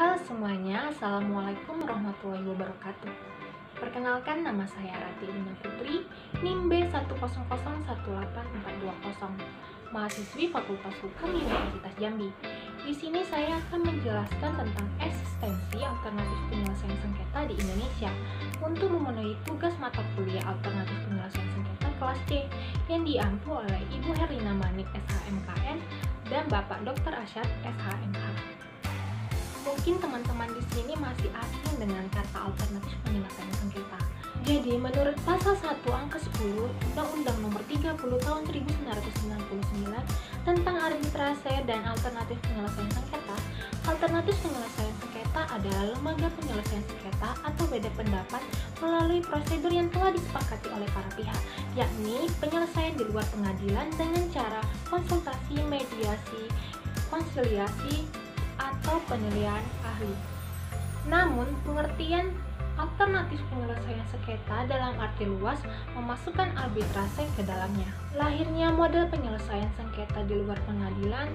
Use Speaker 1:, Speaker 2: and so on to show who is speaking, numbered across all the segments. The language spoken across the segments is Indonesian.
Speaker 1: Halo semuanya, Assalamualaikum warahmatullahi wabarakatuh. Perkenalkan, nama saya Rati Lina Putri, NIM B100184820, mahasiswi Fakultas Hukum Universitas Jambi. Di sini saya akan menjelaskan tentang eksistensi alternatif penyelesaian sengketa di Indonesia untuk memenuhi tugas mata kuliah alternatif penyelesaian sengketa kelas D yang diampu oleh Ibu Herlina Manik SHMKN dan Bapak Dr. Asyad SHMH. Mungkin teman-teman di sini masih asing dengan kata alternatif penyelesaian sengketa. Jadi, menurut pasal 1 angka 10 Undang-Undang Nomor 30 Tahun 1999 tentang arbitrase dan alternatif penyelesaian sengketa, alternatif penyelesaian sengketa adalah lembaga penyelesaian sengketa atau beda pendapat melalui prosedur yang telah disepakati oleh para pihak, yakni penyelesaian di luar pengadilan dengan cara konsultasi, mediasi, konsiliasi, atau penilaian ahli. Namun, pengertian alternatif penyelesaian sengketa dalam arti luas memasukkan arbitrase ke dalamnya. Lahirnya model penyelesaian sengketa di luar pengadilan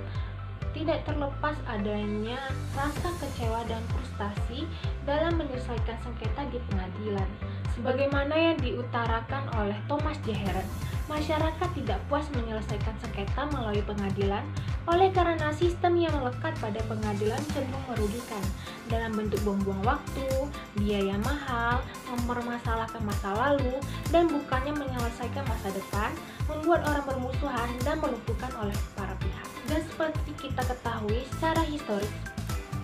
Speaker 1: tidak terlepas adanya rasa kecewa dan frustasi dalam menyelesaikan sengketa di pengadilan. Sebagaimana yang diutarakan oleh Thomas J. Heron, masyarakat tidak puas menyelesaikan sengketa melalui pengadilan oleh karena sistem yang melekat pada pengadilan cenderung merugikan dalam bentuk buang-buang waktu, biaya mahal, mempermasalahkan masa lalu, dan bukannya menyelesaikan masa depan, membuat orang bermusuhan dan melumpuhkan oleh para pihak. Dan seperti kita ketahui secara historis,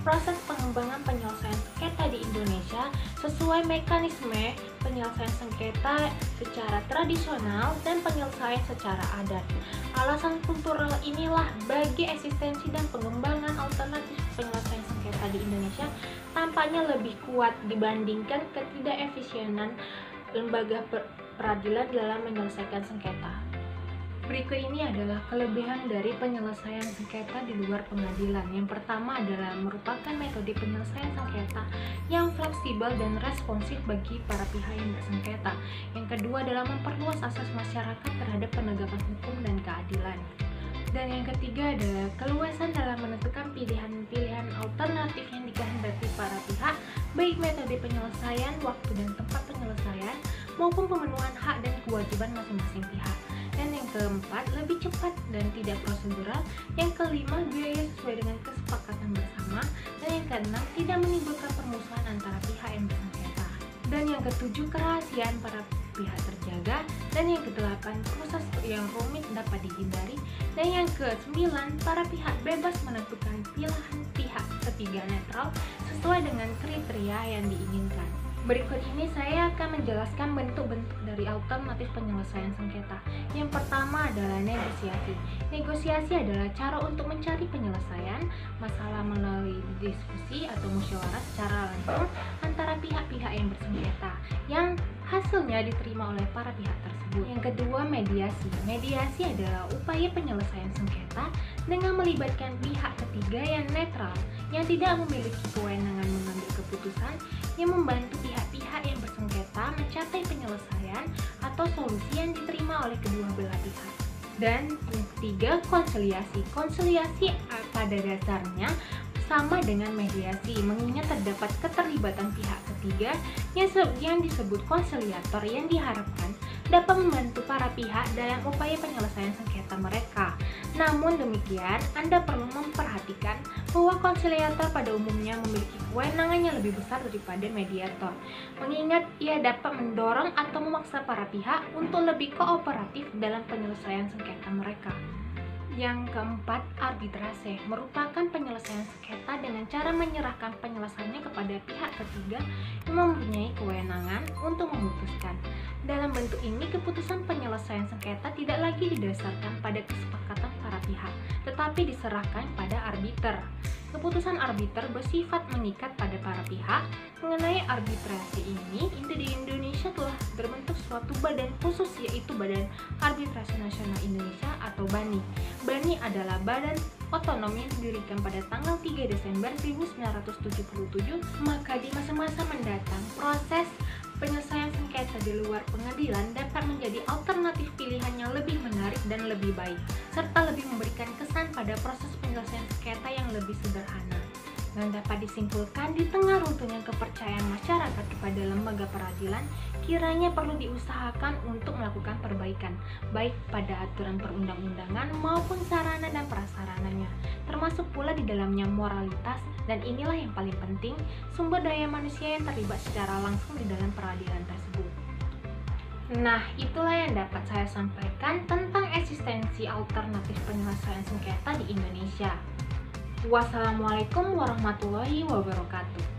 Speaker 1: proses pengembangan penyelesaian sengketa di Indonesia sesuai mekanisme penyelesaian sengketa secara tradisional dan penyelesaian secara adat. Alasan kultural inilah bagi eksistensi dan pengembangan alternatif penyelesaian sengketa di Indonesia tampaknya lebih kuat dibandingkan ketidakefisienan lembaga peradilan dalam menyelesaikan sengketa. Berikut ini adalah kelebihan dari penyelesaian sengketa di luar pengadilan. Yang pertama adalah merupakan metode penyelesaian sengketa yang fleksibel dan responsif bagi para pihak yang bersengketa. Yang kedua adalah memperluas akses masyarakat terhadap penegakan hukum dan keadilan. Dan yang ketiga adalah keluasan dalam menentukan pilihan-pilihan alternatif yang dikehendaki para pihak, baik metode penyelesaian, waktu dan tempat penyelesaian, maupun pemenuhan hak dan kewajiban masing-masing pihak. Dan yang keempat, lebih cepat dan tidak prosedural. Yang kelima, biaya sesuai dengan kesepakatan bersama. Dan yang keenam, tidak menimbulkan permusuhan antara pihak yang bersengketa. Dan yang ketujuh, kerahasiaan para pihak terjaga. Dan yang kedelapan, proses yang rumit dapat dihindari. Dan yang kesembilan, para pihak bebas menentukan pilihan pihak ketiga netral sesuai dengan kriteria yang diinginkan. Berikut ini saya akan menjelaskan bentuk-bentuk dari alternatif penyelesaian sengketa. Yang pertama adalah negosiasi. Negosiasi adalah cara untuk mencari penyelesaian masalah melalui diskusi atau musyawarah secara langsung antara pihak-pihak yang bersengketa yang hasilnya diterima oleh para pihak tersebut. Yang kedua, mediasi. Mediasi adalah upaya penyelesaian sengketa dengan melibatkan pihak ketiga yang netral yang tidak memiliki kewenangan mengambil keputusan, yang membantu pihak-pihak yang bersengketa mencapai penyelesaian atau solusi yang diterima oleh kedua belah pihak. Dan yang ketiga, konsiliasi. Konsiliasi pada dasarnya sama dengan mediasi, mengingat terdapat keterlibatan pihak ketiga yang disebut konsiliator yang diharapkan dapat membantu para pihak dalam upaya penyelesaian sengketa mereka. Namun demikian, Anda perlu memperhatikan bahwa konsiliator pada umumnya memiliki kewenangan yang lebih besar daripada mediator, mengingat ia dapat mendorong atau memaksa para pihak untuk lebih kooperatif dalam penyelesaian sengketa mereka. Yang keempat, arbitrase merupakan penyelesaian sengketa dengan cara menyerahkan penyelesaiannya kepada pihak ketiga yang mempunyai kewenangan untuk memutuskan. Dalam bentuk ini, keputusan penyelesaian sengketa tidak lagi didasarkan pada kesepakatan para pihak, tetapi diserahkan pada arbiter. Keputusan arbiter bersifat mengikat pada para pihak. Mengenai arbitrase ini, di Indonesia telah terbentuk suatu badan khusus, yaitu Badan Arbitrase Nasional Indonesia atau BANI. BANI adalah badan otonom yang didirikan pada tanggal 3 Desember 1977, maka di masa-masa mendatang proses penyelesaian sengketa di luar pengadilan dapat menjadi alternatif pilihan yang lebih menarik dan lebih baik, serta lebih memberikan kesan pada proses penyelesaian sengketa yang lebih sederhana. Dan dapat disimpulkan, di tengah runtuhnya kepercayaan masyarakat kepada lembaga peradilan, kiranya perlu diusahakan untuk melakukan perbaikan, baik pada aturan perundang-undangan maupun sarana dan prasarananya, termasuk pula di dalamnya moralitas, dan inilah yang paling penting, sumber daya manusia yang terlibat secara langsung di dalam peradilan tersebut. Nah, itulah yang dapat saya sampaikan tentang eksistensi alternatif penyelesaian sengketa di Indonesia. Wassalamualaikum warahmatullahi wabarakatuh.